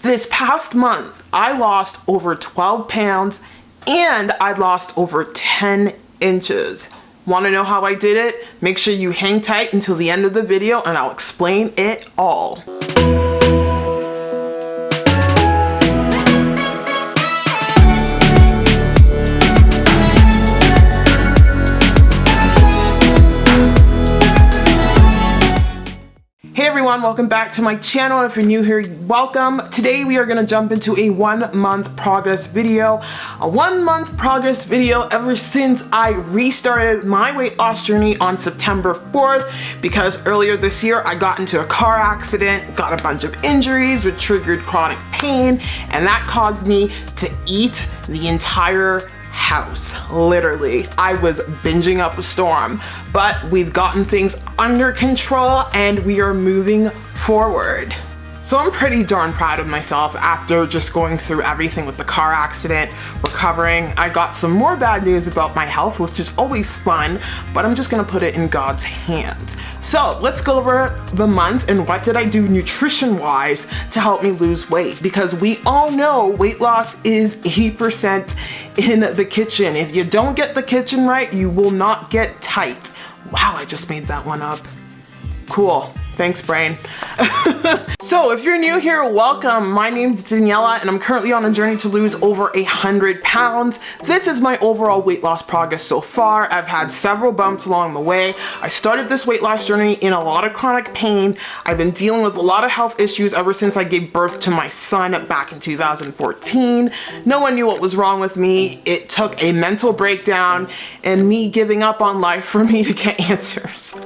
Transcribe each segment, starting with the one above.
This past month, I lost over 12 pounds and I lost over 10 inches. Want to know how I did it? Make sure you hang tight until the end of the video and I'll explain it all. Hey everyone, welcome back to my channel. If you're new here, welcome. Today we are going to jump into a 1-month progress video. A 1-month progress video ever since I restarted my weight loss journey on September 4th, because earlier this year I got into a car accident, got a bunch of injuries which triggered chronic pain, and that caused me to eat the entire house. Literally, I was binging up a storm, but we've gotten things under control and we are moving forward. So I'm pretty darn proud of myself after just going through everything with the car accident, recovering. I got some more bad news about my health, which is always fun, but I'm just gonna put it in God's hands. So let's go over the month and what did I do nutrition-wise to help me lose weight? Because we all know weight loss is 80% in the kitchen. If you don't get the kitchen right, you will not get tight. Wow, I just made that one up. Cool. Thanks, brain. So if you're new here, welcome. My name is Daniella and I'm currently on a journey to lose over 100 pounds. This is my overall weight loss progress so far. I've had several bumps along the way. I started this weight loss journey in a lot of chronic pain. I've been dealing with a lot of health issues ever since I gave birth to my son back in 2014. No one knew what was wrong with me. It took a mental breakdown and me giving up on life for me to get answers.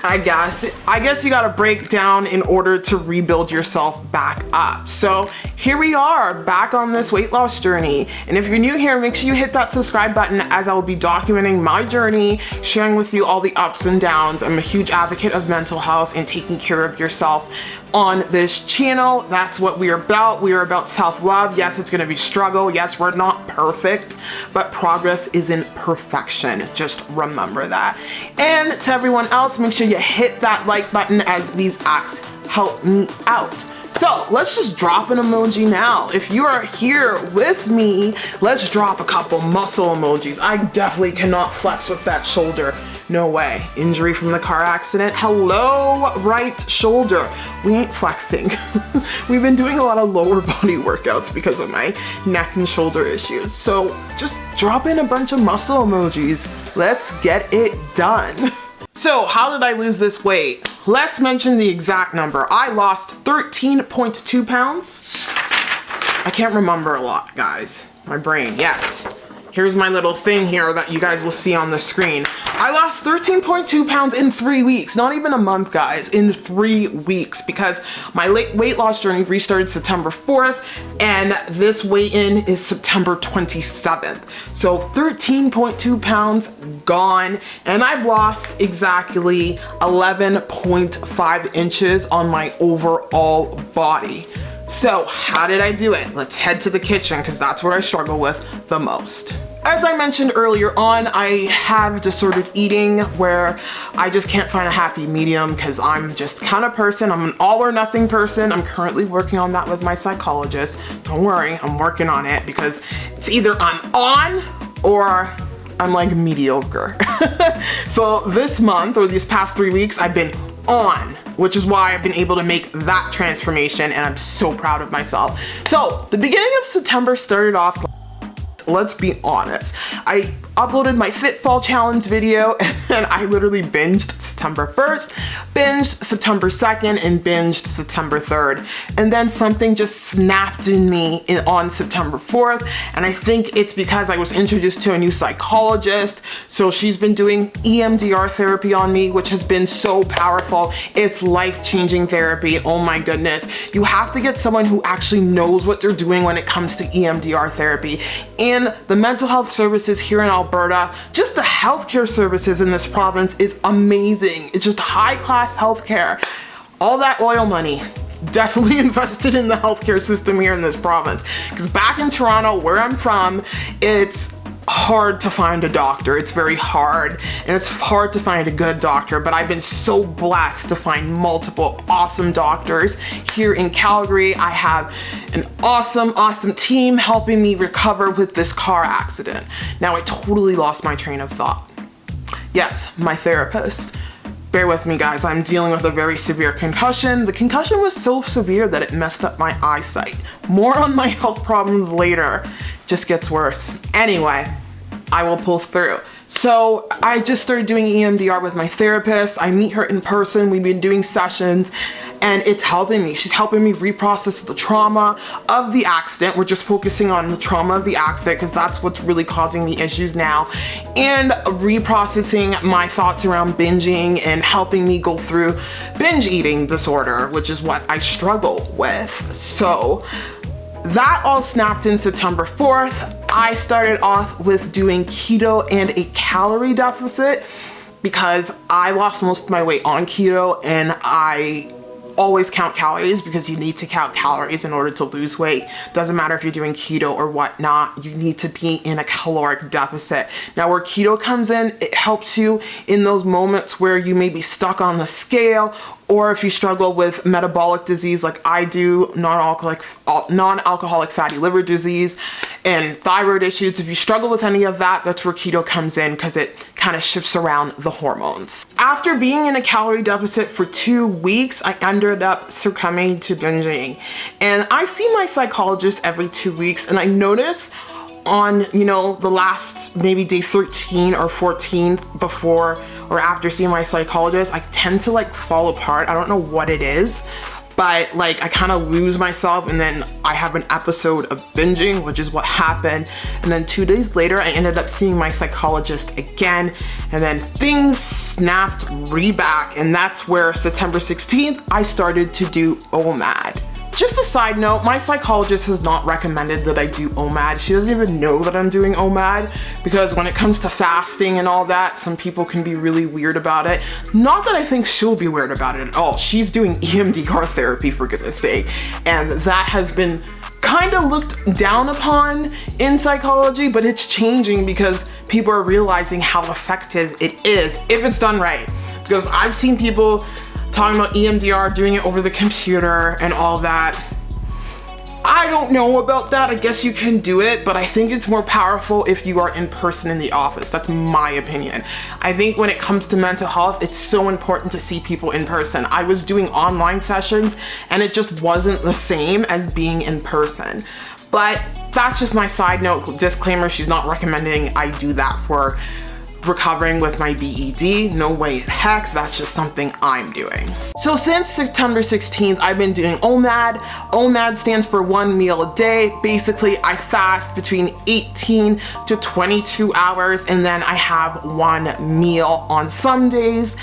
I guess you gotta break down in order to rebuild yourself back up. So here we are back on this weight loss journey. And if you're new here, make sure you hit that subscribe button, as I will be documenting my journey, sharing with you all the ups and downs. I'm a huge advocate of mental health and taking care of yourself on this channel. That's what we are about. We are about self-love. Yes, it's gonna be struggle. Yes, we're not perfect, but progress isn't perfection. Just remember that. And to everyone else, make sure you hit that like button, as these acts help me out. So let's just drop an emoji now. If you are here with me, let's drop a couple muscle emojis. I definitely cannot flex with that shoulder. No way. Injury from the car accident. Hello, right shoulder. We ain't flexing. We've been doing a lot of lower body workouts because of my neck and shoulder issues. So just drop in a bunch of muscle emojis. Let's get it done. So how did I lose this weight? Let's mention the exact number. I lost 13.2 pounds. I can't remember a lot, guys. My brain, yes. Here's my little thing here that you guys will see on the screen. I lost 13.2 pounds in 3 weeks, not even a month, guys, in 3 weeks, because my weight loss journey restarted September 4th and this weigh-in is September 27th. So 13.2 pounds gone, and I've lost exactly 11.5 inches on my overall body. So how did I do it? Let's head to the kitchen, because that's where I struggle with the most. As I mentioned earlier on, I have disordered eating where I just can't find a happy medium, because I'm just the kind of person, I'm an all or nothing person. I'm currently working on that with my psychologist. Don't worry, I'm working on it, because it's either I'm on or I'm like mediocre. So this month, or these past 3 weeks, I've been on, which is why I've been able to make that transformation, and I'm so proud of myself. So the beginning of September started off, let's be honest, I uploaded my Fit Fall Challenge video and I literally binged September 1st, binged September 2nd, and binged September 3rd. And then something just snapped in me on September 4th. And I think it's because I was introduced to a new psychologist. So she's been doing EMDR therapy on me, which has been so powerful. It's life-changing therapy. Oh my goodness. You have to get someone who actually knows what they're doing when it comes to EMDR therapy. And the mental health services here in Alberta, just the healthcare services in this province is amazing. It's just high-class healthcare. All that oil money definitely invested in the healthcare system here in this province. Because back in Toronto, where I'm from, it's hard to find a doctor. It's very hard, and it's hard to find a good doctor, but I've been so blessed to find multiple awesome doctors here in Calgary. I have an awesome team helping me recover with this car accident. Now I totally lost my train of thought. Yes, my therapist. Bear with me, guys. I'm dealing with a very severe concussion. The concussion was so severe that it messed up my eyesight. More on my health problems later. Just gets worse. Anyway, I will pull through. So I just started doing EMDR with my therapist. I meet her in person. We've been doing sessions, and it's helping me. She's helping me reprocess the trauma of the accident. We're just focusing on the trauma of the accident because that's what's really causing the issues now, and reprocessing my thoughts around binging and helping me go through binge eating disorder, which is what I struggle with. So that all snapped in September 4th. I started off with doing keto and a calorie deficit because I lost most of my weight on keto, and I always count calories because you need to count calories in order to lose weight. Doesn't matter if you're doing keto or whatnot, you need to be in a caloric deficit. Now where keto comes in, it helps you in those moments where you may be stuck on the scale, or if you struggle with metabolic disease like I do, non-alcoholic fatty liver disease and thyroid issues. If you struggle with any of that, that's where keto comes in because it kind of shifts around the hormones. After being in a calorie deficit for 2 weeks, I ended up succumbing to binging. And I see my psychologist every 2 weeks, and I notice on, the last maybe day 13 or 14 before or after seeing my psychologist, I tend to fall apart. I don't know what it is, but I kind of lose myself, and then I have an episode of binging, which is what happened. And then 2 days later, I ended up seeing my psychologist again, and then things snapped back, and that's where September 16th, I started to do OMAD. Just a side note, my psychologist has not recommended that I do OMAD. She doesn't even know that I'm doing OMAD because when it comes to fasting and all that, some people can be really weird about it. Not that I think she'll be weird about it at all. She's doing EMDR therapy, for goodness sake, and that has been kind of looked down upon in psychology, but it's changing because people are realizing how effective it is if it's done right. Because I've seen people talking about EMDR, doing it over the computer and all that. I don't know about that. I guess you can do it, but I think it's more powerful if you are in person in the office. That's my opinion. I think when it comes to mental health, it's so important to see people in person. I was doing online sessions and it just wasn't the same as being in person. But that's just my side note. Disclaimer, she's not recommending I do that for recovering with my BED. No way in heck, that's just something I'm doing. So since September 16th, I've been doing OMAD. OMAD stands for 1 meal a day. Basically, I fast between 18 to 22 hours, and then I have 1 meal on some days.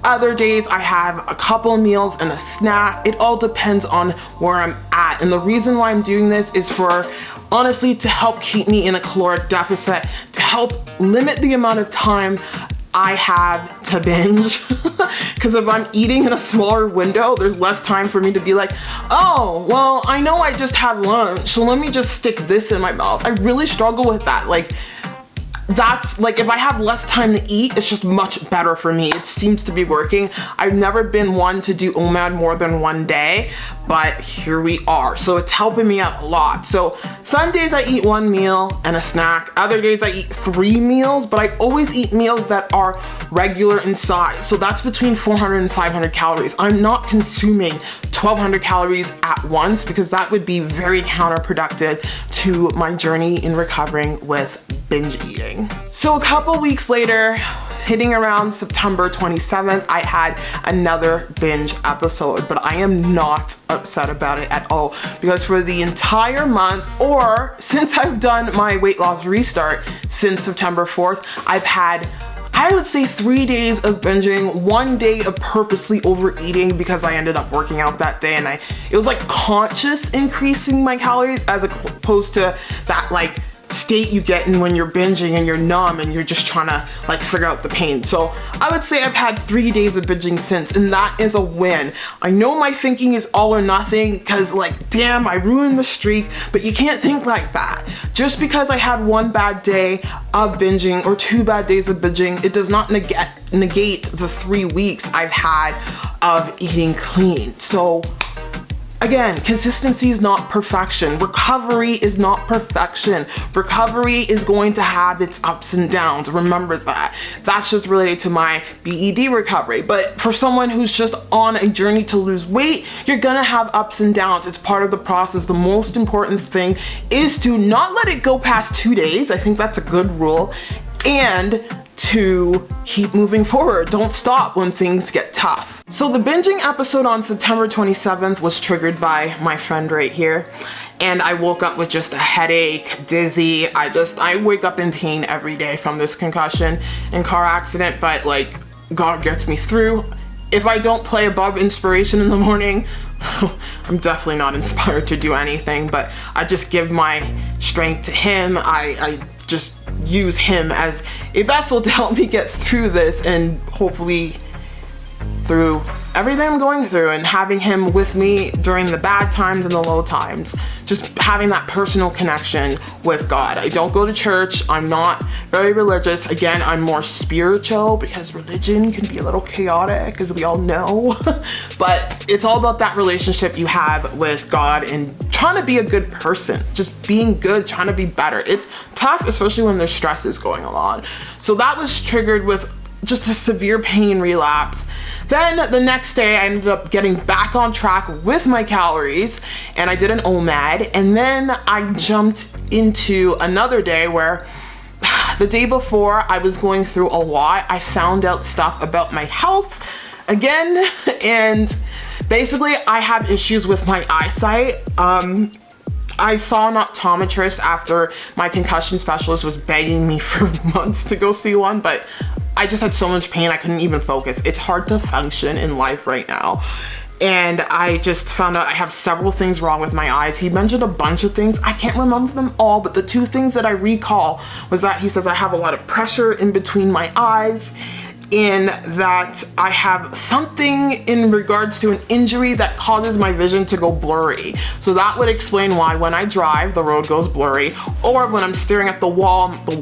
Other days, I have a couple meals and a snack. It all depends on where I'm at. And the reason why I'm doing this is honestly, to help keep me in a caloric deficit, to help limit the amount of time I have to binge. Because if I'm eating in a smaller window, there's less time for me to be like, oh, well, I know I just had lunch, so let me just stick this in my mouth. I really struggle with that. That's if I have less time to eat, it's just much better for me. It seems to be working. I've never been one to do OMAD more than 1 day, but here we are. So it's helping me out a lot. So some days I eat 1 meal and a snack. Other days I eat 3 meals, but I always eat meals that are regular in size. So that's between 400 and 500 calories. I'm not consuming 1,200 calories at once because that would be very counterproductive to my journey in recovering with binge eating. So a couple weeks later, hitting around September 27th, I had another binge episode, but I am not upset about it at all because for the entire month, or since I've done my weight loss restart since September 4th, I've had, I would say, 3 days of binging, 1 day of purposely overeating because I ended up working out that day, and it was conscious increasing my calories as opposed to that state you get in when you're binging and you're numb and you're just trying to like figure out the pain. So I would say I've had 3 days of binging since, and that is a win. I know my thinking is all or nothing because like, damn, I ruined the streak, but you can't think like that. Just because I had 1 bad day of binging or 2 bad days of binging, it does not negate the 3 weeks I've had of eating clean. So again, consistency is not perfection. Recovery is not perfection. Recovery is going to have its ups and downs. Remember that. That's just related to my BED recovery. But for someone who's just on a journey to lose weight, you're gonna have ups and downs. It's part of the process. The most important thing is to not let it go past 2 days. I think that's a good rule. And to keep moving forward. Don't stop when things get tough. So the binging episode on September 27th was triggered by my friend right here. And I woke up with just a headache, dizzy. I wake up in pain every day from this concussion and car accident, but like God gets me through. If I don't play above inspiration in the morning, I'm definitely not inspired to do anything, but I just give my strength to him. I just use him as a vessel to help me get through this, and hopefully through everything I'm going through, and having him with me during the bad times and the low times, just having that personal connection with God. I don't go to church. I'm not very religious. Again, I'm more spiritual because religion can be a little chaotic, as we all know. But it's all about that relationship you have with God and trying to be a good person, just being good, trying to be better. It's tough, especially when there's stresses going on. So that was triggered with just a severe pain relapse. Then the next day I ended up getting back on track with my calories, and I did an OMAD, and then I jumped into another day where the day before I was going through a lot. I found out stuff about my health again, and basically I had issues with my eyesight. I saw an optometrist after my concussion specialist was begging me for months to go see one, but I just had so much pain I couldn't even focus. It's hard to function in life right now. And I just found out I have several things wrong with my eyes. He mentioned a bunch of things. I can't remember them all, but the 2 things that I recall was that he says I have a lot of pressure in between my eyes, in that I have something in regards to an injury that causes my vision to go blurry. So that would explain why when I drive, the road goes blurry, or when I'm staring at the wall, the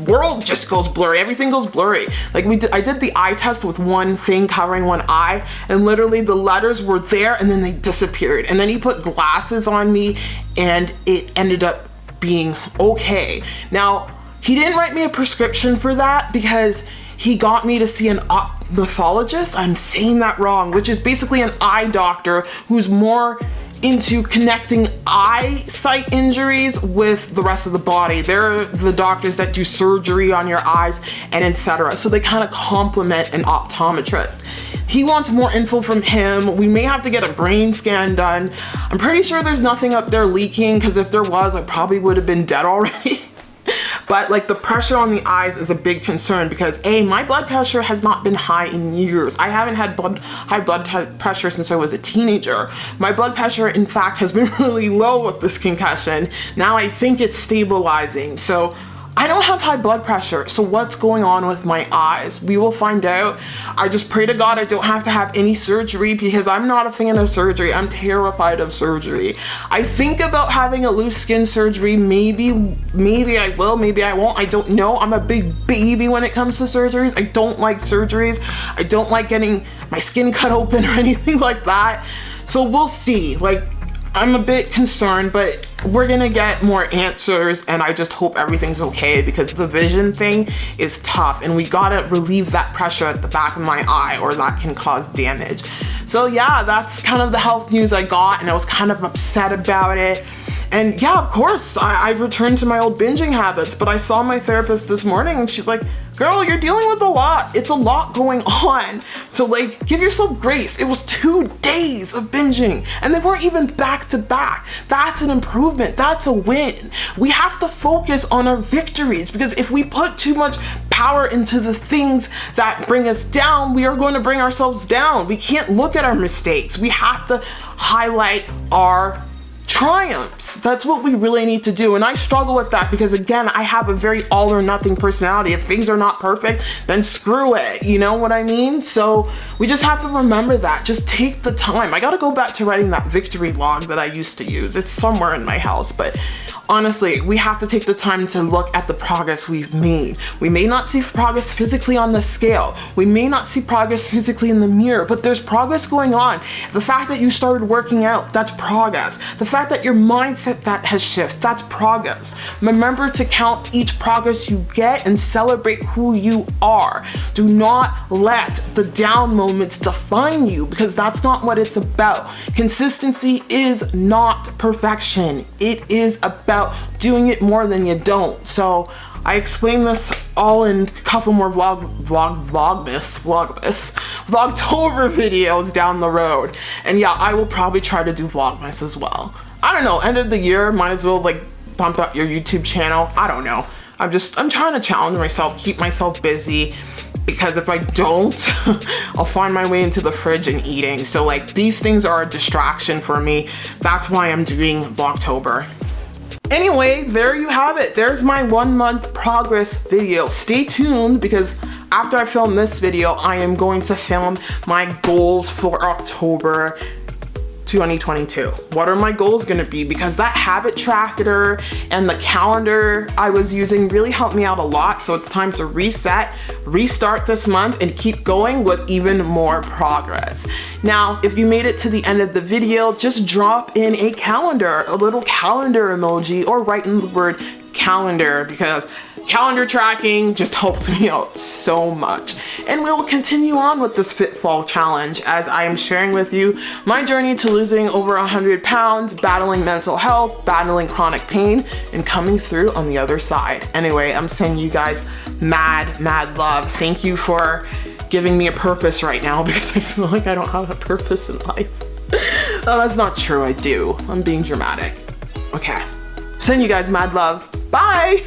world just goes blurry. Everything goes blurry. Like I did the eye test with one thing covering one eye, and literally the letters were there and then they disappeared. And then he put glasses on me and it ended up being okay. Now, he didn't write me a prescription for that because he got me to see an ophthalmologist. I'm saying that wrong, which is basically an eye doctor who's more into connecting eyesight injuries with the rest of the body. They're the doctors that do surgery on your eyes and etc. So they kind of complement an optometrist. He wants more info from him. We may have to get a brain scan done. I'm pretty sure there's nothing up there leaking, because if there was, I probably would have been dead already. But like the pressure on the eyes is a big concern because my blood pressure has not been high in years. I haven't had high blood pressure since I was a teenager. My blood pressure, in fact, has been really low with this concussion. Now I think it's stabilizing. So I don't have high blood pressure. So what's going on with my eyes? We will find out. I just pray to God I don't have to have any surgery, because I'm not a fan of surgery. I'm terrified of surgery. I think about having a loose skin surgery. Maybe I will, maybe I won't. I don't know. I'm a big baby when it comes to surgeries. I don't like surgeries. I don't like getting my skin cut open or anything like that. So we'll see. Like, I'm a bit concerned, but we're gonna get more answers, and I just hope everything's okay, because the vision thing is tough and we gotta relieve that pressure at the back of my eye, or that can cause damage. So yeah, that's kind of the health news I got, and I was kind of upset about it. And yeah, of course, I returned to my old binging habits, but I saw my therapist this morning and she's like, girl, you're dealing with a lot. It's a lot going on. So like, give yourself grace. It was 2 days of binging and they weren't even back to back. That's an improvement. That's a win. We have to focus on our victories, because if we put too much power into the things that bring us down, we are going to bring ourselves down. We can't look at our mistakes. We have to highlight our triumphs. That's what we really need to do. And I struggle with that because, again, I have a very all or nothing personality. If things are not perfect, then screw it. You know what I mean? So we just have to remember that. Just take the time. I gotta go back to writing that victory log that I used to use. It's somewhere in my house, but honestly, we have to take the time to look at the progress we've made. We may not see progress physically on the scale. We may not see progress physically in the mirror, but there's progress going on. The fact that you started working out, that's progress. The fact that your mindset that has shifted, that's progress. Remember to count each progress you get and celebrate who you are. Do not let the down moments define you, because that's not what it's about. Consistency is not perfection. It is about doing it more than you don't. So I explained this all in a couple more Vlogtober videos down the road. And yeah, I will probably try to do Vlogmas as well. I don't know, end of the year, might as well like bump up your YouTube channel. I don't know. I'm trying to challenge myself, keep myself busy, because if I don't, I'll find my way into the fridge and eating. So like, these things are a distraction for me. That's why I'm doing Vlogtober. Anyway, there you have it. There's my 1 month progress video. Stay tuned, because after I film this video, I am going to film my goals for October 2022. What are my goals gonna be? Because that habit tracker and the calendar I was using really helped me out a lot. So it's time to reset, restart this month, and keep going with even more progress. Now, if you made it to the end of the video, just drop in a calendar, a little calendar emoji, or write in the word calendar, because calendar tracking just helps me out so much. And we will continue on with this Fit Fall challenge as I am sharing with you my journey to losing over 100 pounds, battling mental health, battling chronic pain, and coming through on the other side. Anyway, I'm sending you guys mad love. Thank you for giving me a purpose right now, because I feel like I don't have a purpose in life. Oh, that's not true, I do. I'm being dramatic. Okay, send you guys mad love. Bye.